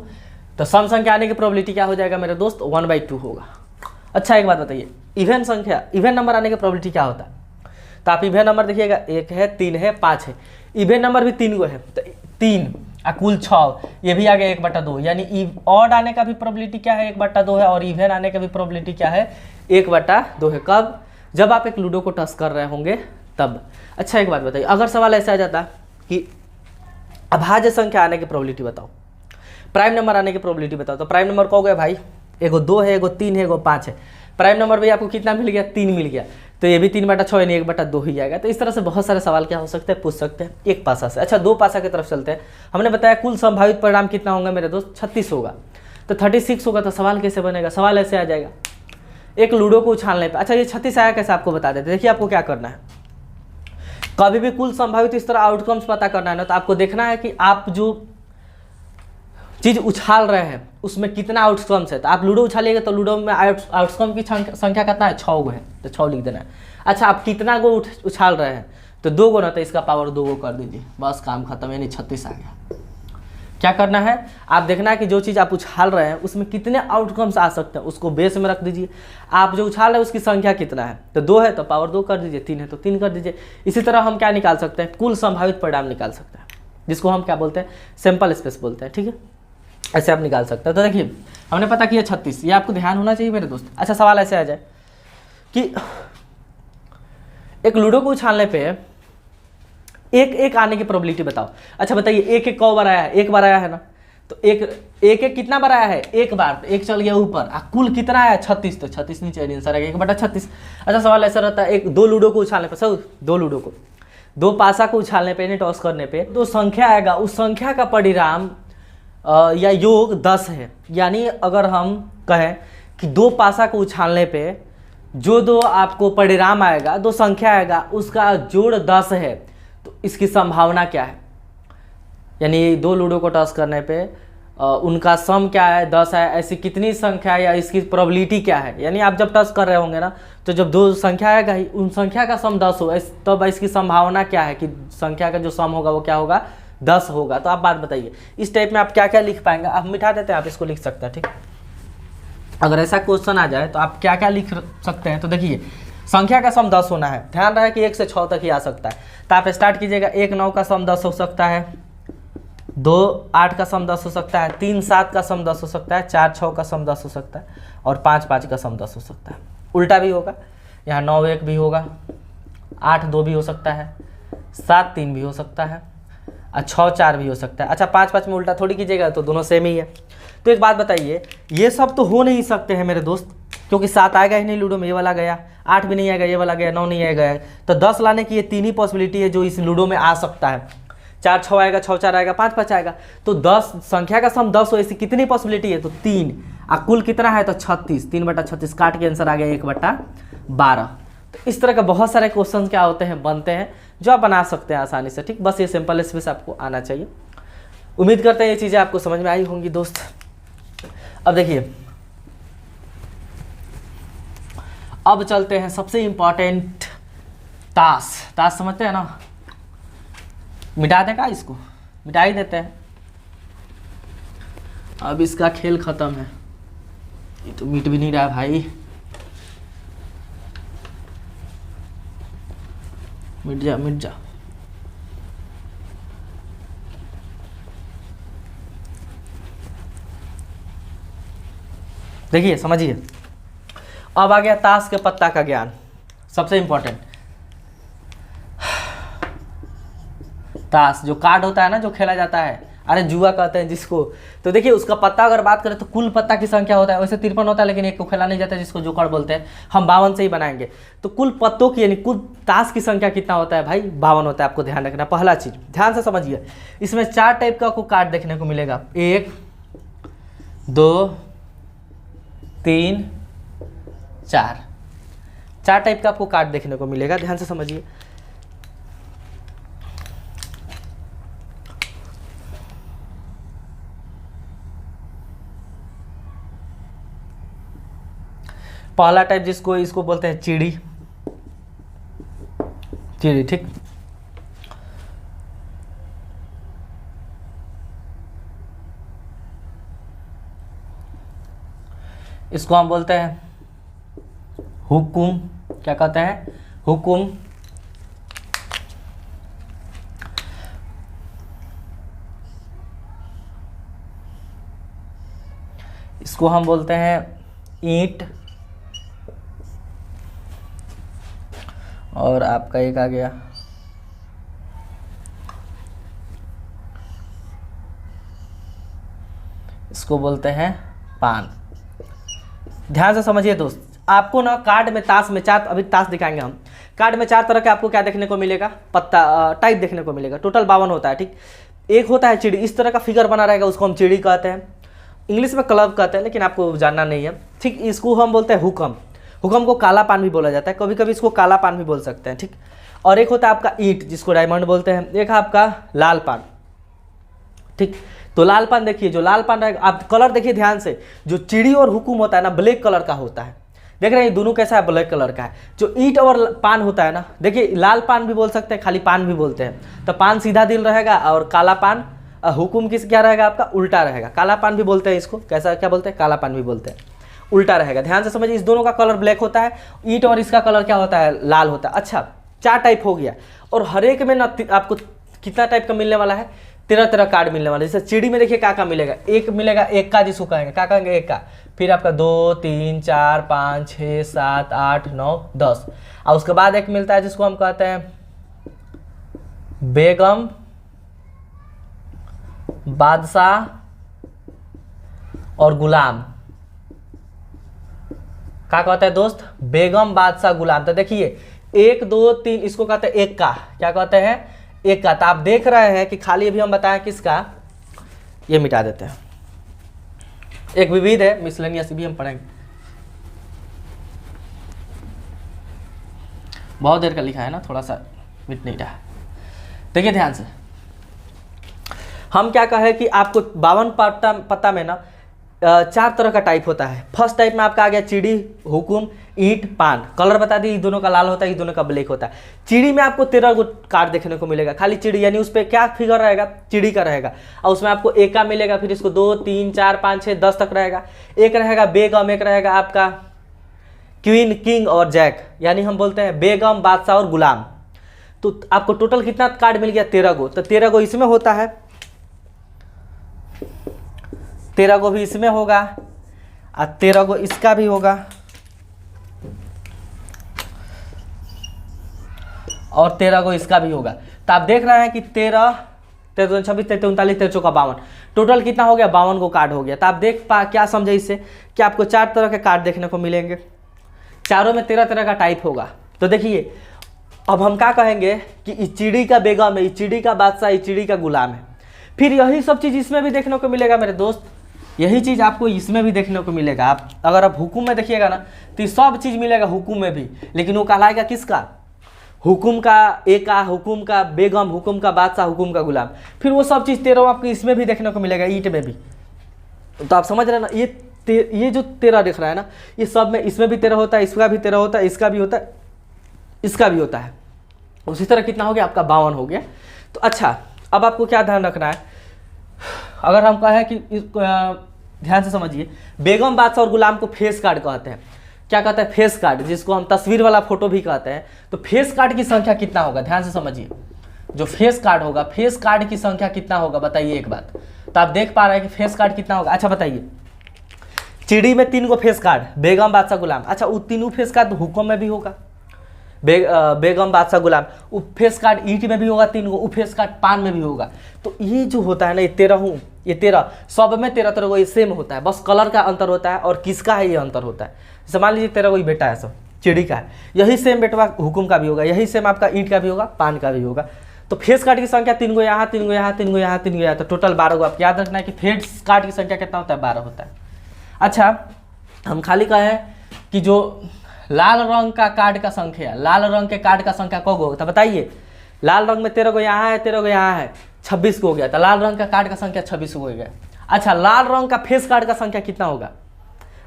तो सम संख्या आने की प्रोबेबिलिटी क्या हो जाएगा मेरे दोस्त? 1/2 होगा। अच्छा एक बात बताइए, इवेंट संख्या, इवेंट नंबर आने की प्रोबेबिलिटी क्या होता है? तो आप इवेंट नंबर देखिएगा, 1 है, 3 है, 5 है। इवेंट नंबर भी 3 को है, तो 3 और कुल 6, ये भी आ गया 1/2, यानी ऑड आने का भी प्रोबेबिलिटी क्या है? 1/2 है, और इवेंट आने का भी प्रोबेबिलिटी क्या है? 1/2 है। कब? जब आप एक लूडो को टच कर रहे होंगे तब। अच्छा एक बात बताइए, अगर सवाल ऐसा आ जाता कि अभाज्य संख्या आने की प्रोबेबिलिटी बताओ, प्राइम नंबर आने की प्रोबेबिलिटी बताओ। तो प्राइम नंबर कहोगे भाई एगो 2 है, एगो 3 है, एगो 5 है। प्राइम नंबर भी आपको कितना मिल गया? 3 मिल गया, तो ये भी 3/6 यानी 1/2 ही जाएगा। तो इस तरह से बहुत सारे सवाल क्या हो सकते हैं, पूछ सकते हैं एक पासा से। अच्छा 2 पासा की तरफ चलते हैं। हमने बताया कुल संभावित परिणाम कितना होंगे मेरे दोस्त? 36 होगा। तो 36 होगा, तो सवाल कैसे बनेगा? सवाल ऐसे आ जाएगा, एक लूडो को उछालने पर। अच्छा ये 36 आया कैसे आपको बता देते। देखिए आपको क्या करना है, कभी भी कुल संभावित इस तरह आउटकम्स पता करना है ना, तो आपको देखना है कि आप जो चीज़ उछाल रहे हैं उसमें कितना आउटकम्स है। तो आप लूडो उछालिएगा तो लूडो में आउटकम की संख्या कितना है? 6 गो है, तो 6 लिख देना है। अच्छा आप कितना गो उछाल रहे हैं? तो 2 गो ना, तो इसका पावर 2 गो कर दीजिए, बस काम खत्म, यानी 36 आ गया। क्या करना है? आप देखना है कि जो चीज़ आप उछाल रहे हैं उसमें कितने आउटकम्स आ सकते हैं, उसको बेस में रख दीजिए। आप जो उछाल रहे हैं उसकी संख्या कितना है? तो 2 है तो पावर 2 कर दीजिए, 3 है तो 3 कर दीजिए। इसी तरह हम क्या निकाल सकते हैं? कुल संभावित परिणाम निकाल सकते हैं, जिसको हम क्या बोलते हैं? सैंपल स्पेस बोलते हैं। ठीक है, ऐसे आप निकाल सकते हैं। तो देखिए हमने पता किया 36, ये आपको ध्यान होना चाहिए मेरे दोस्त। अच्छा सवाल ऐसे आ जाए कि एक लूडो को उछालने पे एक आने की प्रोबेबिलिटी बताओ। अच्छा बताइए एक कौ बार आया है? 1 बार आया है ना, तो एक कितना बार आया है? 1 बार, तो 1 चल गया ऊपर। कुल कितना आया? 36, तो 36 नीचे आंसर आएगा 1/36। अच्छा सवाल ऐसा रहता है, 2 लूडो को उछालने पे, सब 2 लूडो को, 2 पासा को उछालने पे, यानी टॉस करने पे 2 संख्या आएगा, उस संख्या का परिणाम या योग 10 है। यानी अगर हम कहें कि 2 पासा को उछालने पे जो 2 आपको परिणाम आएगा, 2 संख्या आएगा, उसका जोड़ 10 है, तो इसकी संभावना क्या है? यानी 2 लूडो को टॉस करने पे उनका सम क्या है? 10 है। ऐसी कितनी संख्या या इसकी प्रोबेबिलिटी क्या है? यानी आप जब टॉस कर रहे होंगे ना, तो जब 2 संख्या आएगा ही, उन संख्या का सम 10 हो, तब इसकी संभावना क्या है कि संख्या का जो सम होगा वो क्या होगा? 10 होगा। तो आप बात बताइए, इस टाइप में आप क्या क्या लिख पाएंगे? आप मिटा देते हैं, आप इसको लिख सकते हैं। ठीक, अगर ऐसा क्वेश्चन आ जाए तो आप क्या क्या लिख सकते हैं? तो देखिए संख्या का सम 10 होना है, ध्यान रहे कि 1 से 6 तक ही आ सकता है। तो आप स्टार्ट कीजिएगा, 1 9 का सम 10 हो सकता है, 2 8 का सम 10 हो सकता है, 3 7 का सम 10 हो सकता है, 4 6 का सम 10 हो सकता है और 5 5 का सम 10 हो सकता है। उल्टा भी होगा, यहाँ 9 1 भी होगा, 8 2 भी हो सकता है, 7 3 भी हो सकता है और 6 4 भी हो सकता है। अच्छा 5 5 में उल्टा थोड़ी कीजिएगा, तो दोनों सेम ही है। तो एक बात बताइए, ये सब तो हो नहीं सकते हैं मेरे दोस्त, क्योंकि 7 आएगा ही नहीं लूडो में, ये वाला गया, 8 भी नहीं आएगा, ये वाला गया, 9 नहीं आएगा। तो 10 लाने की ये 3 ही पॉसिबिलिटी है जो इस लूडो में आ सकता है। 4 6 आएगा, 6 4 आएगा, 5 5 आएगा। तो 10 संख्या का सम 10 हो, ऐसी कितनी पॉसिबिलिटी है? तो 3। और कुल कितना है? तो 36। 3/36 काट के आंसर आ गया 1/12। तो इस तरह का बहुत सारे क्वेश्चन क्या होते हैं, बनते हैं, जो आप बना सकते हैं आसानी से। ठीक, बस ये सिंपल स्पेस आपको आना चाहिए। उम्मीद करते हैं ये चीज़ें आपको समझ में आई होंगी दोस्त। अब देखिए, अब चलते हैं सबसे इंपॉर्टेंट, ताश। ताश समझते हैं ना? मिटा दें का इसको? मिटा ही देते हैं, अब इसका खेल खत्म है। ये तो मिट भी नहीं रहा है भाई, मिट जा मिट जा। देखिए समझिए, अब आ गया ताश के पत्ता का ज्ञान, सबसे इंपॉर्टेंट। ताश जो कार्ड होता है ना, जो खेला जाता है, अरे जुआ कहते हैं जिसको। तो देखिए उसका पत्ता अगर बात करें तो कुल पत्ता की संख्या होता है, वैसे 53 होता है, लेकिन एक को खेला नहीं जाता है जिसको जोकर बोलते हैं। हम 52 से ही बनाएंगे। तो कुल पत्तों की यानी कुल ताश की संख्या कितना होता है भाई? 52 होता है। आपको ध्यान रखना। पहला चीज ध्यान से समझिए, इसमें 4 टाइप का आपको कार्ड देखने को मिलेगा, 1 2 3 4। 4 टाइप का आपको कार्ड देखने को मिलेगा, ध्यान से समझिए। पहला टाइप जिसको इसको बोलते हैं चिड़ी, चिड़ी। ठीक, इसको हम बोलते हैं हुकुम। क्या कहते हैं? हुकुम। इसको हम बोलते हैं ईंट। और आपका एक आ गया इसको बोलते हैं पान। ध्यान से समझिए दोस्त, आपको ना कार्ड में, ताश में 4, अभी ताश दिखाएंगे हम। कार्ड में 4 तरह के आपको क्या देखने को मिलेगा? पत्ता टाइप देखने को मिलेगा। टोटल 52 होता है। ठीक, एक होता है चिड़ी, इस तरह का फिगर बना रहेगा, उसको हम चिड़ी कहते हैं। इंग्लिश में क्लब कहते हैं, लेकिन आपको जानना नहीं है। ठीक, इसको हम बोलते हैं हुक्म। हुक्म को काला पान भी बोला जाता है, कभी कभी इसको काला पान भी बोल सकते हैं। ठीक, और एक होता है आपका ईंट, जिसको डायमंड बोलते हैं। एक है आपका लाल पान। ठीक, तो लाल पान देखिए, जो लाल पान रहेगा, आप कलर देखिए ध्यान से, जो चिड़ी और हुकुम होता है ना, ब्लैक कलर का होता है। देख रहे हैं दोनों कैसा है? ब्लैक कलर का है। जो ईंट और पान होता है ना, देखिए लाल पान भी बोल सकते हैं, खाली पान भी बोलते हैं। तो पान सीधा दिल रहेगा और काला पान, हुकुम किस क्या रहेगा आपका? उल्टा रहेगा। काला पान भी बोलते हैं इसको, कैसा क्या बोलते हैं? काला पान भी बोलते हैं, उल्टा रहेगा। ध्यान से समझिए, इस दोनों का कलर ब्लैक होता है, ईंट और इसका कलर क्या होता है? लाल होता है। अच्छा, 4 टाइप हो गया, और हर एक में ना आपको कितना टाइप का मिलने वाला है? 13 कार्ड मिलने वाला है। जैसे चिड़ी में देखिए क्या क्या मिलेगा? एक मिलेगा एक का, जिसको कहेंगे क्या कहेंगे? एक का। फिर आपका 2 3 4 5 6 7 8 9 10, और उसके बाद एक मिलता है जिसको हम कहते हैं बेगम, बादशाह और गुलाम। क्या कहते हैं दोस्त? बेगम, बादशाह, गुलाम। तो देखिए 1 2 3, इसको कहते हैं एक का। क्या कहते हैं? एक का। तो आप देख रहे हैं कि खाली अभी हम बताएं किसका, ये मिटा देते हैं। एक विविध है, मिसलेनियस भी हम पढ़ेंगे। बहुत देर का लिखा है ना, थोड़ा सा मिट नहीं रहा। देखिए ध्यान से, हम क्या कहे कि आपको 52 पत्ता में ना 4 तरह का टाइप होता है। फर्स्ट टाइप में आपका आ गया चिड़ी, हुकुम, ईंट, पान। कलर बता दी, दोनों का लाल होता है, दोनों का ब्लैक होता है। चिड़ी में आपको 13 गो कार्ड देखने को मिलेगा, खाली चिड़ी, यानी उस पर क्या फिगर रहेगा? चिड़ी का रहेगा, और उसमें आपको एक का मिलेगा। फिर इसको 2 3 4 5 6 10 तक रहेगा। एक रहेगा बेगम, एक रहेगा आपका क्वीन, किंग और जैक, यानी हम बोलते हैं बेगम, बादशाह और गुलाम। तो आपको टोटल कितना कार्ड मिल गया? 13 गो। तो 13 गो इसमें होता है, 13 को भी इसमें होगा और 13 को इसका भी होगा और 13 को इसका भी होगा। तो आप देख रहे हैं कि 13 13 26 33 39 13 चौका 52, टोटल कितना हो गया 52 को कार्ड हो गया। तो आप क्या समझे इससे कि आपको 4 तरह के कार्ड देखने को मिलेंगे, चारों में 13 तरह का टाइप होगा। तो देखिए अब हम क्या कहेंगे कि इचिड़ी का बेगम है, इचिड़ी का बादशाह, इचिड़ी का गुलाम है। फिर यही सब चीज़ इसमें भी देखने को मिलेगा मेरे दोस्त, यही चीज़ आपको इसमें भी देखने को मिलेगा। आप अगर आप हुकुम में देखिएगा ना तो ये सब चीज़ मिलेगा हुकुम में भी, लेकिन वो कहलाएगा किसका, हुकुम का एका, हुकुम का बेगम, हुकुम का बादशाह, हुकुम का गुलाम। फिर वो सब चीज़ 13 आपको इसमें भी देखने को मिलेगा, ईंट में भी। तो आप समझ रहे हैं ना, ये जो 13 दिख रहा है ना, ये सब में इसमें भी 13 होता है, इसका भी 13 होता है, इसका भी होता है, इसका भी होता है। उसी तरह कितना हो गया आपका 52 हो गया। तो अच्छा अब आपको क्या ध्यान रखना है, अगर हम कहें कि ध्यान से समझिए, बेगम बादशाह और गुलाम को फेस कार्ड कहते हैं। क्या कहते हैं, फेस कार्ड, जिसको हम तस्वीर वाला फोटो भी कहते हैं। तो फेस कार्ड की संख्या कितना होगा, ध्यान से समझिए, जो फेस कार्ड होगा, फेस कार्ड की संख्या कितना होगा बताइए एक बात। तो आप देख पा रहे हैं कि फेस कार्ड कितना होगा। अच्छा बताइए, चिड़ी में 3 को फेस कार्ड, बेगम बादशाह गुलाम। अच्छा वो तीनों फेस कार्ड हुक्म में भी होगा, बेगम बादशाह गुलाम। वो फेस कार्ड ईंट में भी होगा 3 को, वो फेस कार्ड पान में भी होगा। तो ये जो होता है ना, ये 13 सब में 13 को ये सेम होता है, बस कलर का अंतर होता है और किसका है ये अंतर होता है। जैसे मान लीजिए 13 को बेटा है, सब चिड़ी का है, यही सेम बेटवा हुकुम का भी होगा, यही सेम आपका ईंट का भी होगा, पान का भी होगा। तो फेस कार्ड की संख्या 3 को यहाँ, 3 को यहाँ, 3 को यहाँ, 3 को यहाँ, तो टोटल 12 को। आप याद रखना है कि फेस कार्ड की संख्या कितना होता है, 12 होता है। अच्छा हम खाली कहें कि जो लाल रंग का कार्ड का संख्या, लाल रंग के कार्ड का संख्या कब होगा, तो बताइए। लाल रंग में 13 को यहाँ है, 13 को यहाँ है, 26 को हो गया। तो लाल रंग का कार्ड का संख्या 26 को हो गया। अच्छा लाल रंग का फेस कार्ड का संख्या कितना होगा,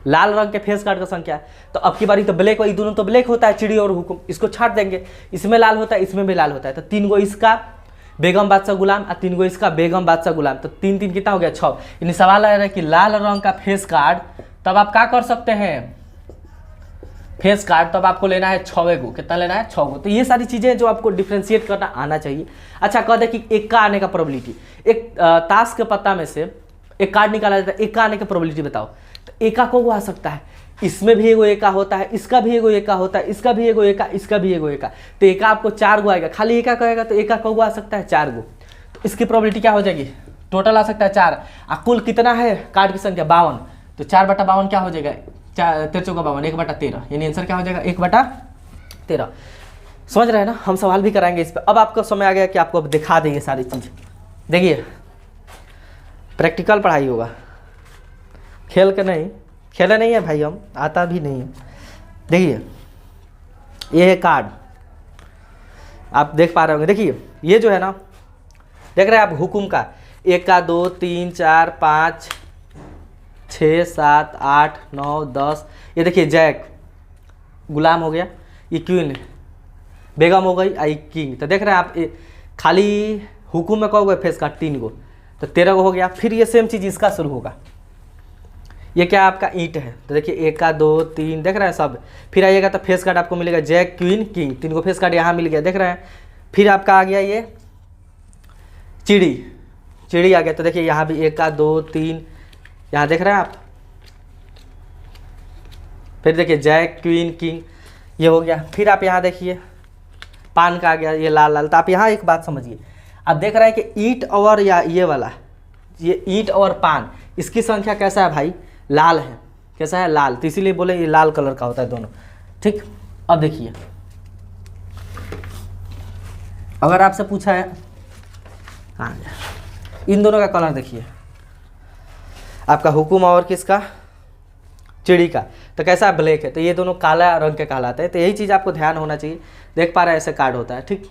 लाल रंग के फेस कार्ड का संख्या। तो अब की बारी तो ब्लैक, ये दोनों तो ब्लैक होता है, चिड़ी और हुकुम, इसको छाट देंगे। इसमें लाल होता है, इसमें भी लाल होता है। तो 3 को इसका बेगम बादशाह गुलाम और 3 को इसका बेगम बादशाह गुलाम। तो 3 3 कितना हो गया, 6। यानी सवाल आ रहा है कि लाल रंग का फेस कार्ड, तब आप क्या कर सकते हैं, फेस कार्ड तब आपको लेना है 6 को। कितना लेना है, 6 को। तो ये सारी चीज़ें जो आपको डिफ्रेंशिएट करना आना चाहिए। अच्छा कह दे कि एक का आने का प्रोबेबिलिटी, एक ताश के पत्ता में से एक कार्ड निकाला जाता है, एक का आने की प्रोबेबिलिटी बताओ। तो एका को आ सकता है, इसमें भी एगो एका होता है, इसका भी एगो एका होता है, इसका भी एगो एका, इसका भी एगो एका। तो एका आपको 4 गो आएगा, खाली एका कहेगा तो एका को आ सकता है 4 गो। तो इसकी प्रोबेबिलिटी क्या हो जाएगी, टोटल आ सकता है 4। कुल कितना है कार्ड की संख्या 52। तो 4/52 क्या हो जाएगा, 13 चौका 52, 1/13। यानी आंसर क्या हो जाएगा, 1/13। समझ रहे हैं ना, हम सवाल भी कराएंगे इस पर। अब आपका समय आ गया कि आपको अब दिखा देंगे सारी चीज़। देखिए प्रैक्टिकल पढ़ाई होगा, खेल के नहीं, खेले नहीं है भाई, हम आता भी नहीं है। देखिए ये है कार्ड, आप देख पा रहे होंगे। देखिए ये जो है ना, देख रहे हैं आप हुकुम का 1 का 2 3 4 5 6 7 8 9 10। ये देखिए जैक गुलाम हो गया, ये क्वीन बेगम हो गई, आई किंग। तो देख रहे हैं आप खाली हुकुम में कहोगे फेस कार्ड 3 गो, तो 13 गो हो गया। फिर ये सेम चीज़ इसका शुरू होगा, ये क्या आपका ईंट है। तो देखिए 1 का 2 3, देख रहे हैं सब। फिर आइएगा तो फेस कार्ड आपको मिलेगा जैक क्वीन किंग, 3 को फेस कार्ड यहाँ मिल गया, देख रहे हैं। फिर आपका आ गया ये चिड़ी आ गया। तो देखिए यहाँ भी 1 का 2 3, यहाँ देख रहे हैं आप। फिर देखिए जैक क्वीन किंग, ये हो गया। फिर आप यहाँ देखिए पान का आ गया, ये लाल लाल। तो आप यहाँ एक बात समझिए, आप देख रहे हैं कि ईंट और या ये वाला, ये ईंट और पान, इसकी संख्या कैसा है भाई, लाल है। कैसा है, लाल। तो इसीलिए बोले ये लाल कलर का होता है दोनों। ठीक, अब देखिए अगर आपसे पूछा है, हाँ इन दोनों का कलर देखिए, आपका हुकुम और किसका, चिड़ी का, तो कैसा है, ब्लैक है। तो ये दोनों काला रंग के कहलाते हैं। तो यही चीज़ आपको ध्यान होना चाहिए। देख पा रहे हैं ऐसे कार्ड होता है। ठीक,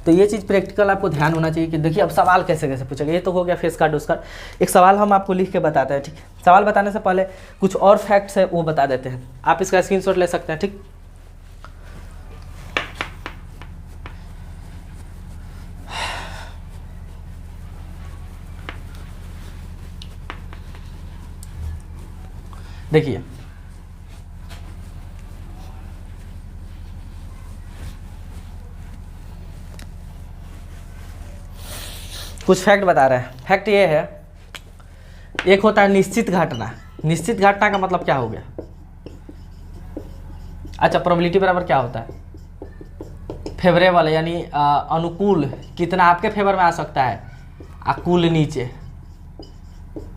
तो ये चीज़ प्रैक्टिकल आपको ध्यान होना चाहिए कि देखिए अब सवाल कैसे कैसे पूछेगा। ये तो हो गया फेस कार्ड उसका। एक सवाल हम आपको लिख के बताते हैं। ठीक, सवाल बताने से पहले कुछ और फैक्ट्स है वो बता देते हैं। आप इसका स्क्रीनशॉट ले सकते हैं। ठीक, देखिए कुछ फैक्ट बता रहे हैं। फैक्ट ये है एक होता है निश्चित घटना। निश्चित घटना का मतलब क्या हो गया? अच्छा, प्रोबेबिलिटी बराबर क्या होता है? फेवरेबल यानी अनुकूल, कितना आपके फेवर में आ सकता है, कुल नीचे,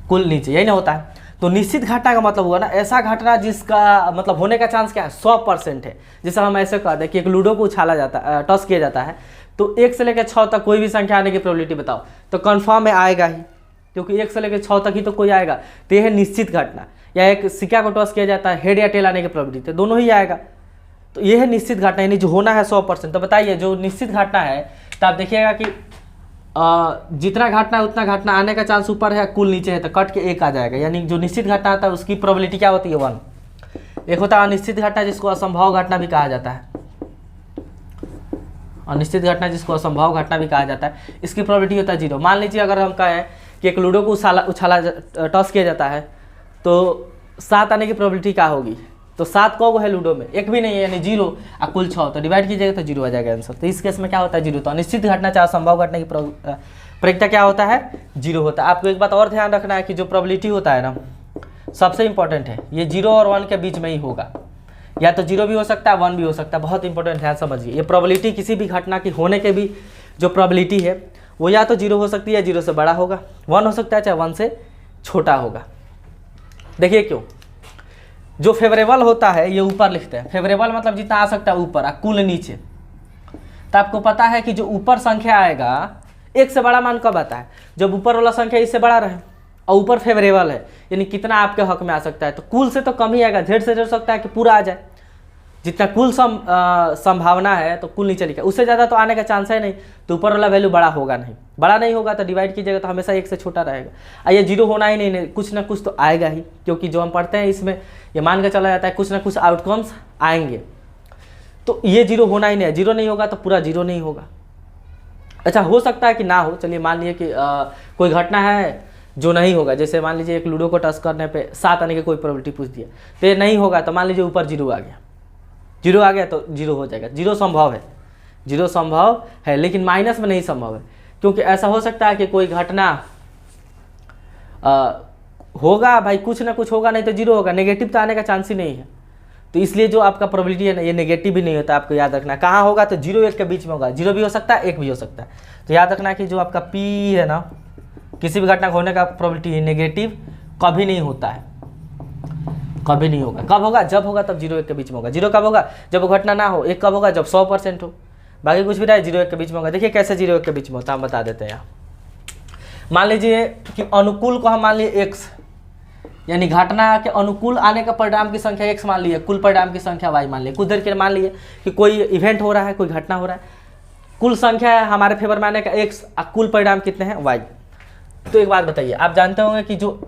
कुल नीचे, यही ना होता है। तो निश्चित घटना का मतलब हुआ ना ऐसा घटना जिसका मतलब होने का चांस क्या है, 100% है। जैसे हम ऐसे कहते हैं कि एक लूडो को उछाला जाता है, टॉस किया जाता है, तो 1 से लेकर 6 तक कोई भी संख्या आने की प्रोबेबिलिटी बताओ, तो कन्फर्म में आएगा ही, क्योंकि 1 से लेकर 6 तक ही तो कोई आएगा। तो यह है निश्चित घटना। या एक सिक्का को टॉस किया जाता है, हेड या टेल आने की प्रोबेबिलिटी, तो दोनों ही आएगा। तो यह है निश्चित घटना, यानी जो होना है 100%। तो बताइए जो निश्चित घटना है, तो आप देखिएगा कि जितना घटना है उतना घटना आने का चांस ऊपर है, कुल नीचे है, तो कट के 1 आ जाएगा। यानी जो निश्चित घटना आता है उसकी प्रोबेबिलिटी क्या होती है, 1। एक होता है अनिश्चित घटना जिसको असंभव घटना भी कहा जाता है। अनिश्चित घटना जिसको असंभव घटना भी कहा जाता है, इसकी प्रोबेबिलिटी होता है 0। मान लीजिए अगर हम कहें कि एक लूडो को उछाला टॉस किया जाता है, तो 7 आने की प्रोबेबिलिटी क्या होगी? तो 7 कौ है लूडो में? एक भी नहीं है, यानी 0, और कुल 6, तो डिवाइड कीजिएगा तो 0 आ जाएगा आंसर। तो इस केस में क्या होता है, 0। तो अनिश्चित घटना चाहे असंभव घटना की प्रायिकता क्या होता है, 0 होता है। आपको एक बात और ध्यान रखना है कि जो प्रोबेबिलिटी होता है ना, सबसे इंपॉर्टेंट है, ये 0 और 1 के बीच में ही होगा। या तो 0 भी हो सकता है, 1 भी हो सकता है। बहुत इंपॉर्टेंट, ध्यान समझिए। ये प्रोबेबिलिटी किसी भी घटना की होने के भी जो प्रोबेबिलिटी है वो या तो 0 हो सकती है, 0 से बड़ा होगा, 1 हो सकता है, चाहे 1 से छोटा होगा। देखिए क्यों, जो फेवरेबल होता है ये ऊपर लिखते हैं। फेवरेबल मतलब जितना आ सकता है ऊपर, कुल नीचे। तो आपको पता है कि जो ऊपर संख्या आएगा 1 से बड़ा मान कब आता है, जब ऊपर वाला संख्या इससे बड़ा रहे, और ऊपर फेवरेबल है, यानी कितना आपके हक में आ सकता है। तो कुल से तो कम ही आएगा, Z से हो सकता है कि पूरा आ जाए। जितना कुल संभावना है तो कुल नीचे लिखा, उससे ज़्यादा तो आने का चांस है नहीं। तो ऊपर वाला वैल्यू बड़ा होगा नहीं, बड़ा नहीं होगा तो डिवाइड कीजिएगा तो हमेशा 1 से छोटा रहेगा। ये 0 होना ही नहीं, कुछ ना कुछ तो आएगा ही, क्योंकि जो हम पढ़ते हैं इसमें ये मान के चला जाता है कुछ ना कुछ आउटकम्स आएंगे। तो ये 0 होना ही नहीं है, 0 नहीं होगा तो पूरा 0 नहीं होगा। अच्छा, हो सकता है कि ना हो। चलिए मान लीजिए कि कोई घटना है जो नहीं होगा, जैसे मान लीजिए एक लूडो को टच करने पे 7 आने की कोई प्रोबेबिलिटी पूछ दिया, तो ये नहीं होगा। तो मान लीजिए ऊपर 0 आ गया, 0 आ गया तो 0 हो जाएगा। 0 संभव है, 0 संभव है, लेकिन माइनस में नहीं संभव है, क्योंकि ऐसा हो सकता है कि कोई घटना होगा भाई, कुछ ना कुछ होगा, नहीं तो 0 होगा। नेगेटिव तो आने का चांस ही नहीं है। तो इसलिए जो आपका प्रोबेबिलिटी है ना, ये नेगेटिव भी नहीं होता। आपको याद रखना कहाँ होगा, तो 0 1 के बीच में होगा। 0 भी हो सकता है, 1 भी हो सकता है। तो याद रखना कि जो आपका P है ना, किसी भी घटना होने का प्रोबेबिलिटी नेगेटिव कभी नहीं होता है, कभी नहीं होगा। कब होगा, जब होगा तब 0 1 के बीच में होगा। 0 कब होगा, जब वो घटना ना हो। 1 कब होगा, जब 100% हो। बाकी कुछ भी रहे 0 1 के बीच में होगा। देखिए कैसे 0 1 के बीच में होता है, हम बता देते हैं। मान लीजिए कि अनुकूल को हम मान लिए x, यानी घटना के अनुकूल आने का परिणाम की संख्या x मान लिए, कुल परिणाम की संख्या y मान लिए। कुछ देर के मान लिए कि कोई इवेंट हो रहा है, कोई घटना हो रहा है, कुल संख्या है हमारे फेवर में आने का x, कुल परिणाम कितने हैं y। तो एक बात बताइए, आप जानते होंगे कि जो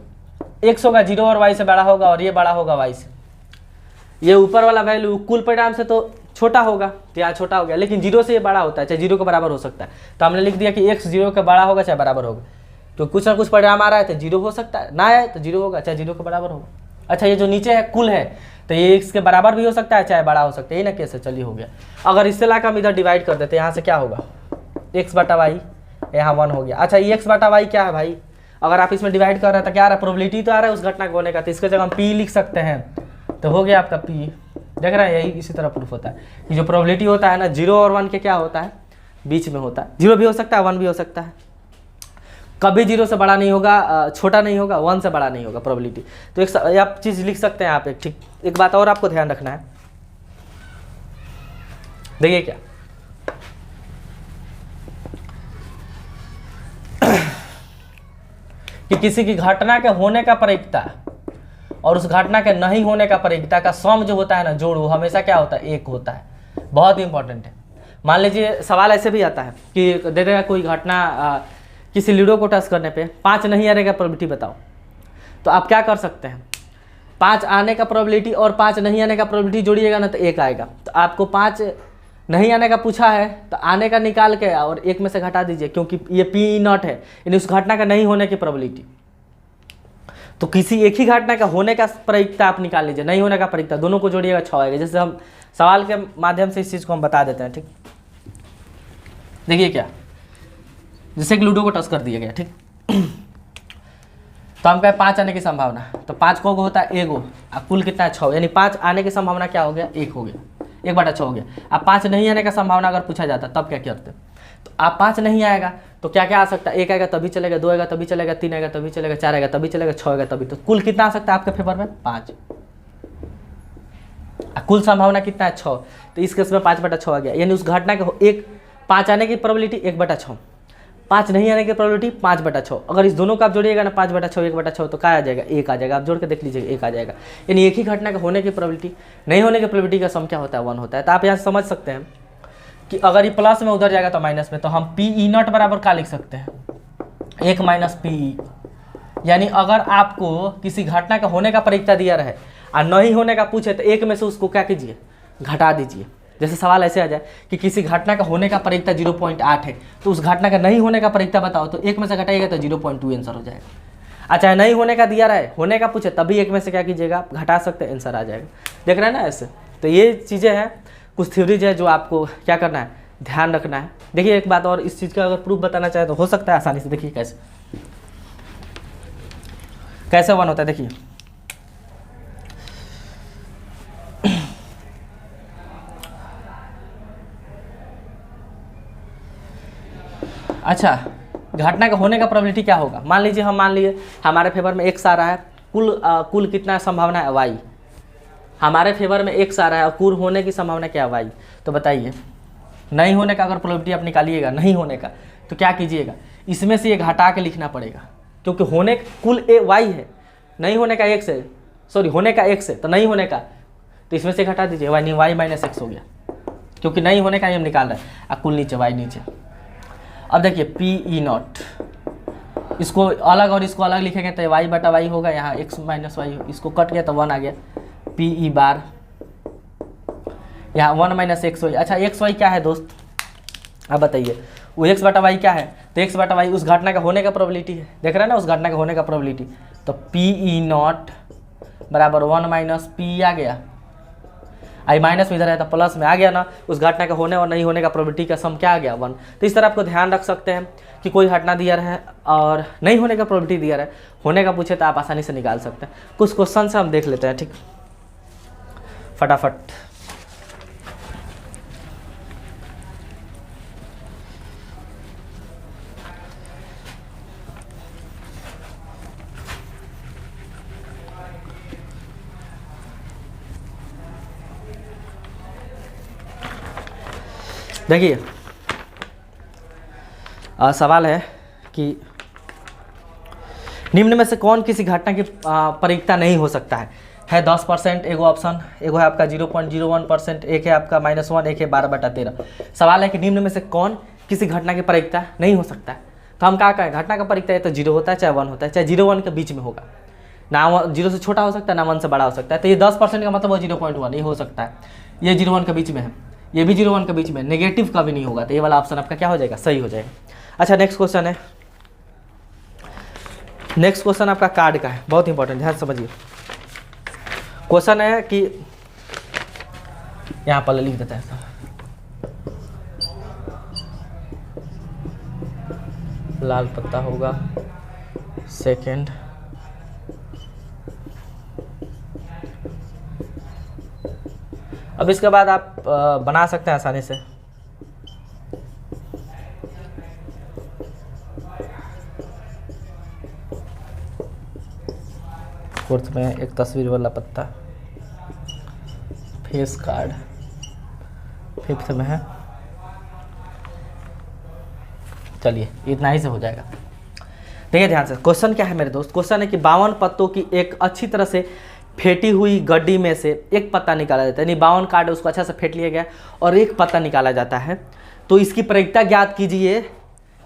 x होगा 0 और y से बड़ा होगा, और ये बड़ा होगा y से। ये ऊपर वाला वैल्यू कुल परिणाम से तो छोटा होगा, तो यहाँ छोटा हो गया, लेकिन 0 से ये बड़ा होता है, चाहे 0 के बराबर हो सकता है। तो हमने लिख दिया कि x 0 के बड़ा होगा चाहे बराबर होगा। तो कुछ ना कुछ परिणाम आ रहा है तो 0 हो सकता है, ना आए तो 0 होगा, चाहे 0 के बराबर होगा। अच्छा, ये जो नीचे है कुल है, तो ये x के बराबर भी हो सकता है, चाहे बड़ा हो सकता है। यही ना कैसे, चलिए हो गया। अगर इससे लाकर हम इधर डिवाइड कर देते, यहाँ से क्या होगा, x बटा वाई, यहाँ 1 हो गया। अच्छा, ये x बटा वाई क्या है भाई, अगर आप इसमें डिवाइड कर रहे हैं तो क्या आ रहा है, प्रोबेबिलिटी तो आ रहा है उस घटना को होने का। तो इसके जगह हम P लिख सकते हैं, तो हो गया आपका P। देख रहे हैं, यही इसी तरह प्रूफ होता है कि जो प्रोबेबिलिटी होता है ना, 0 और 1 के क्या होता है, बीच में होता है। 0 भी हो सकता है, 1 भी हो सकता है। कभी 0 से बड़ा नहीं होगा, छोटा नहीं होगा, 1 से बड़ा नहीं होगा प्रोबेबिलिटी। तो एक आप चीज़ लिख सकते हैं आप एक, ठीक। एक बात और आपको ध्यान रखना है, देखिए क्या, कि किसी की घटना के होने का प्रायिकता और उस घटना के नहीं होने का प्रायिकता का सम जो होता है ना, जोड़, वो हमेशा क्या होता है, 1 होता है। बहुत इंपॉर्टेंट है। मान लीजिए सवाल ऐसे भी आता है कि दे देगा कोई घटना, किसी लूडो को टच करने पे 5 नहीं आने का प्रोबेबिलिटी बताओ। तो आप क्या कर सकते हैं, 5 आने का प्रोबेबिलिटी और 5 नहीं आने का प्रोबेबिलिटी जोड़िएगा ना तो 1 आएगा। तो आपको 5 नहीं आने का पूछा है, तो आने का निकाल के और 1 में से घटा दीजिए, क्योंकि ये P0 है, यानी उस घटना का नहीं होने की प्रोबेबिलिटी। तो किसी एक ही घटना का होने का प्रायिकता आप निकाल लीजिए, नहीं होने का प्रायिकता, दोनों को जोड़िएगा 6 आएगा। जैसे हम सवाल के माध्यम से इस चीज़ को हम बता देते हैं, ठीक। देखिए क्या, जैसे कि लूडो को टच कर दिया गया, ठीक। तो हम कहें 5 आने की संभावना, तो 5 को होता है एगो, अब कुल कितना है 6, यानी 5 आने की संभावना क्या हो गया 1 हो गया, 1/6 हो गया। अब 5 नहीं आने का संभावना अगर पूछा जाता तब क्या करते, तो आप 5 नहीं आएगा तो क्या क्या आ सकता है, 1 आएगा तभी चलेगा, 2 आएगा तभी चलेगा, 3 आएगा तभी चलेगा, 4 आएगा तभी चलेगा, 6 आएगा तभी, तो कुल कितना आ सकता है आपके फेवर में 5। कुल संभावना कितना है 6, तो इस केस में 5/6 आ गया, यानी उस घटना के 5 आने की प्रोबेबिलिटी 1/6, 5 नहीं आने की प्रोबेबिलिटी 5/6। अगर इस दोनों का आप जोड़िएगा ना 5/6 1/6 तो क्या आ जाएगा 1 आ जाएगा, आप जोड़ के देख लीजिएगा 1 आ जाएगा, यानी एक ही घटना के होने की प्रोबेबिलिटी, नहीं होने की प्रोबेबिलिटी का सम क्या होता है 1 होता है। तो आप यहाँ से समझ सकते हैं कि अगर ये प्लस में उधर जाएगा तो माइनस में, तो हम PE0 बराबर क्या लिख सकते हैं 1 माइनस PE, यानी अगर आपको किसी घटना का होने का परीक्षा दिया रहे और नहीं होने का पूछे तो 1 में से उसको क्या कीजिए घटा दीजिए। जैसे सवाल ऐसे आ जाए कि किसी घटना का होने का परीक्षा 0.8 है, तो उस घटना का नहीं होने का परीक्षा बताओ, तो 1 में से घटाइएगा तो 0.2 आंसर हो जाएगा। अच्छा नहीं होने का दिया रहा है, होने का पूछे तभी 1 में से क्या कीजिएगा घटा सकते हैं, आंसर आ जाएगा। देख रहे हैं ना ऐसे। तो ये चीज़ें हैं, कुछ थ्योरीज है जो आपको क्या करना है ध्यान रखना है। देखिए एक बात और, इस चीज़ का अगर प्रूफ बताना चाहे तो हो सकता है आसानी से। देखिए कैसे 1 होता है, देखिए अच्छा घटना का होने का प्रोबेबिलिटी क्या होगा, मान लीजिए मान लिए हमारे फेवर में x आ रहा है, कुल कितना संभावना है y, हमारे फेवर में x आ रहा है और कुल होने की संभावना क्या है y। तो बताइए नहीं होने का अगर प्रोबेबिलिटी आप निकालिएगा नहीं होने का, तो क्या कीजिएगा इसमें से ये घटा के लिखना पड़ेगा, क्योंकि होने कुल y है, नहीं होने का x है, सॉरी होने का x है, तो नहीं होने का तो इसमें से घटा दीजिए y माइनस x हो गया, क्योंकि नहीं होने का ये हम निकाल रहे हैं, और कुल नीचे y नीचे। अब देखिए PE0, इसको अलग और इसको अलग लिखेंगे तो y/y होगा, यहाँ x माइनस y, इसको कट गया तो 1 आ गया, PE बार यहाँ 1 माइनस XY। अच्छा XY क्या है दोस्त, अब बताइए वो x/y क्या है, तो x/y उस घटना का होने का प्रोबेबिलिटी है, देख रहे हैं ना उस घटना का होने का प्रोबेबिलिटी, तो PE0 बराबर 1 माइनस PE आ गया, आई माइनस में इधर है तो प्लस में आ गया ना, उस घटना का होने और नहीं होने का प्रोबेबिलिटी का सम क्या आ गया 1। तो इस तरह आपको ध्यान रख सकते हैं कि कोई घटना दिया रहा है और नहीं होने का प्रोबेबिलिटी दिया रहा है, होने का पूछे तो आप आसानी से निकाल सकते हैं। कुछ क्वेश्चन से हम देख लेते हैं, ठीक फटाफट। देखिए सवाल है कि निम्न में से कौन किसी घटना की परिकता नहीं हो सकता है 10%, एगो ऑप्शन, एगो है आपका 0.01%, एक है आपका -1, एक है 12/13। सवाल है कि निम्न में से कौन किसी घटना की परिकता नहीं हो सकता है, तो हम क्या कहें घटना का परिकता है तो 0 होता है चाहे 1 होता है, चाहे 0-1 के बीच में होगा, ना 0 से छोटा हो सकता है ना 1 से बड़ा हो सकता है। तो ये 10% का मतलब वो 0.1 ये हो सकता है, ये 0-1 के बीच में है, ये भी 0-1 के बीच में, नेगेटिव का भी नहीं होगा, तो ये वाला ऑप्शन आपका क्या हो जाएगा सही हो जाएगा। अच्छा नेक्स्ट क्वेश्चन है, नेक्स्ट क्वेश्चन आपका कार्ड का है, बहुत इंपॉर्टेंट, ध्यान समझिए। क्वेश्चन है कि यहाँ पर लिख देता है लाल पत्ता होगा सेकंड, अब इसके बाद आप बना सकते हैं आसानी से। फोर्थ में एक तस्वीर वाला पत्ता, फेस कार्ड फिफ्थ में है। चलिए इतना ही से हो जाएगा। देखिए ध्यान से क्वेश्चन क्या है मेरे दोस्त, क्वेश्चन है कि 52 पत्तों की एक अच्छी तरह से फेंटी हुई गड्डी में से एक पत्ता निकाला जाता है, यानी 52 कार्ड है उसको अच्छा से फेंट लिया गया और एक पत्ता निकाला जाता है, तो इसकी परिकता ज्ञात कीजिए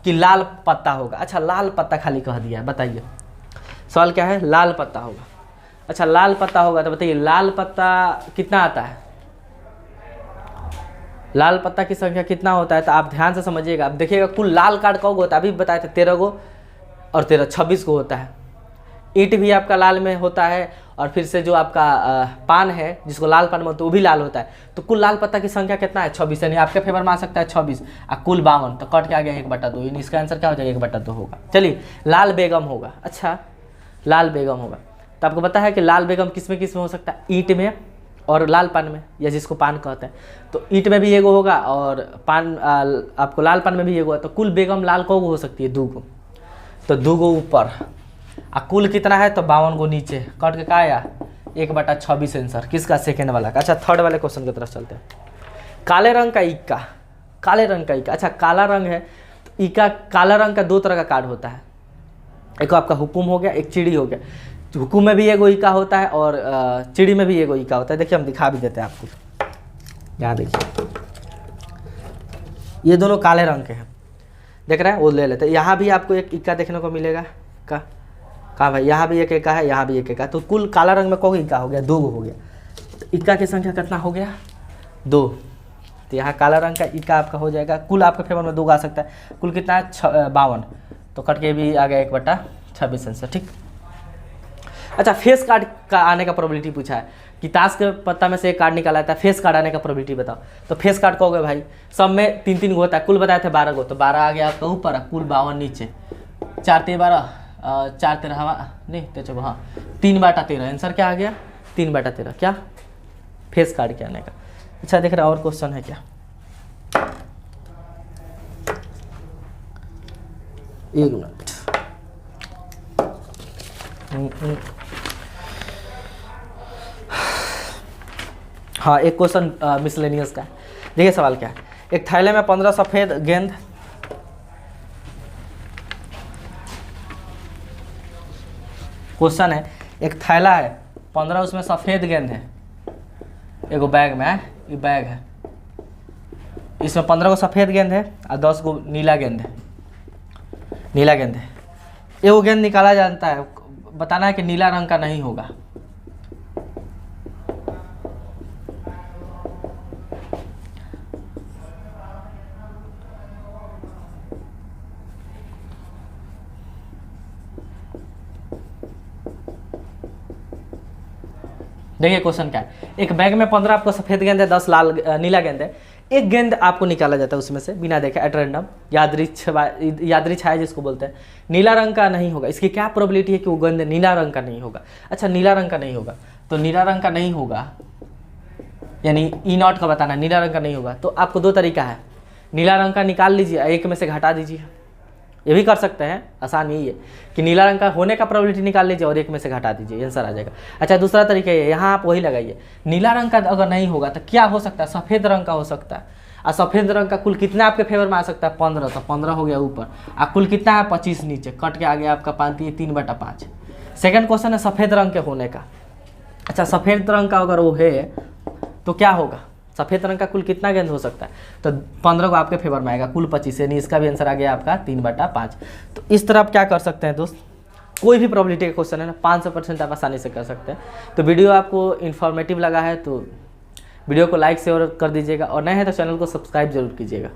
कि लाल पत्ता होगा। अच्छा लाल पत्ता खाली कह दिया है, बताइए सवाल क्या है, लाल पत्ता होगा। अच्छा लाल पत्ता होगा तो बताइए लाल पत्ता कितना आता है, लाल पत्ता की संख्या कितना होता है, तो आप ध्यान से समझिएगा। आप देखिएगा कुल लाल कार्ड कौन होता है, अभी बताए थे 13 गो और 13 26 को होता है। ईंट भी आपका लाल में होता है और फिर से जो आपका पान है जिसको लाल पान बोलते हैं वो भी लाल होता है। तो कुल लाल पत्ता की संख्या कितना है 26, यानी आपके फेवर में आ सकता है 26 और कुल 52, तो कट के आ गया 1/2, यानी इसका आंसर क्या हो जाएगा 1/2 होगा। चलिए लाल बेगम होगा। अच्छा लाल बेगम होगा। तो आपको पता है कि लाल बेगम किस में हो सकता है, ईंट में और लाल पान में, या जिसको पान कहते हैं। तो ईंट में भी एगो होगा और पान आपको लाल पान में भी एगो है। तो कुल बेगम लाल को हो सकती है 2 गो, तो 2 गो ऊपर आ कुल कितना है तो 52 गो नीचे, कट के का आया 1/26 आंसर किसका, सेकेंड वाला का। अच्छा थर्ड वाले क्वेश्चन की तरफ चलते हैं। काले रंग का इक्का, काले रंग का इक्का, अच्छा काला रंग है तो इक्का, काला रंग का 2 तरह का कार्ड होता है, एक आपका हुकुम हो गया, एक चिड़ी हो गया। हुकुम में भी एगो इक्का होता है और चिड़ी में भी एगो इक्का होता है। देखिए हम दिखा भी देते हैं आपको, यहाँ देखिए ये दोनों काले रंग के हैं, देख रहे हैं, वो ले लेते हैं। यहाँ भी आपको एक इक्का देखने को मिलेगा, कहाँ भाई, यहाँ भी एक इक्का है, यहाँ भी एक इक्का, तो कुल काला रंग में कौन इक्का हो गया, 2 गो हो गया। तो इक्का की संख्या कितना हो गया 2, तो यहाँ काला रंग का इक्का आपका हो जाएगा, कुल आपके फेवर में 2 आ सकता है, कुल कितना है 52, तो कट के भी आ गया 1/26 आंसर, ठीक। अच्छा फेस कार्ड का आने का प्रोबेबिलिटी पूछा है कि ताश के पत्ता में से एक कार्ड निकाला था, फेस कार्ड आने का प्रोबेबिलिटी बताओ। तो फेस कार्ड कहोगे भाई सब में 3-3 गो होता है, कुल बताए थे 12 गो, तो 12 आ गया आपका ऊपर, कुल 52 नीचे, 4 12 4 13 नहीं 13 हाँ 3/13 आंसर क्या आ गया 3/13 क्या फेस कार्ड के आने का। अच्छा देख रहा और क्वेश्चन है क्या, एक मिनट, हाँ एक क्वेश्चन मिसलेनियस का है। देखिए सवाल क्या है, एक थैले में 15 सफ़ेद गेंद, क्वेश्चन है एक थैला है 15 उसमें सफ़ेद गेंद है, एगो बैग में है, ये बैग है, इसमें 15 गो सफ़ेद गेंद है और 10 गो नीला गेंद है, नीला गेंद है। एगो गेंद निकाला जाता है, बताना है कि नीला रंग का नहीं होगा। देखिए क्वेश्चन क्या है, एक बैग में 15 आपको सफ़ेद गेंद है, 10 लाल नीला गेंद है, एक गेंद आपको निकाला जाता है उसमें से बिना देखे एट रैंडम, यादृच्छाया जिसको बोलते हैं, नीला रंग का नहीं होगा। इसकी क्या प्रोबेबिलिटी है कि वो गेंद नीला रंग का नहीं होगा। अच्छा नीला रंग का नहीं होगा, तो नीला रंग का नहीं होगा यानी E0 का बताना, नीला रंग का नहीं होगा। तो आपको 2 तरीका है, नीला रंग का निकाल लीजिए, एक में से घटा दीजिए, ये भी कर सकते हैं, आसान यही है कि नीला रंग का होने का प्रोबेबिलिटी निकाल लीजिए और एक में से घटा दीजिए, आंसर आ जाएगा। अच्छा दूसरा तरीका ये, यहाँ आप वही लगाइए, नीला रंग का अगर नहीं होगा तो क्या हो सकता है, सफ़ेद रंग का हो सकता है, और सफ़ेद रंग का कुल कितना आपके फेवर में आ सकता है 15, तो 15 हो गया ऊपर, और कुल कितना है 25 नीचे, कट के आ गया आपका 3/5। सेकेंड क्वेश्चन है सफ़ेद रंग के होने का। अच्छा सफ़ेद रंग का अगर वो है तो क्या होगा, सफ़ेद रंग का कुल कितना गेंद हो सकता है, तो 15 को आपके फेवर में आएगा, कुल 25, यानी इसका भी आंसर आ गया आपका 3/5। तो इस तरह आप क्या कर सकते हैं दोस्त, कोई भी प्रोबेबिलिटी का क्वेश्चन है ना 500% आप आसानी से कर सकते हैं। तो वीडियो आपको इन्फॉर्मेटिव लगा है तो वीडियो को लाइक शेयर कर दीजिएगा, और नए हैं तो चैनल को सब्सक्राइब जरूर कीजिएगा।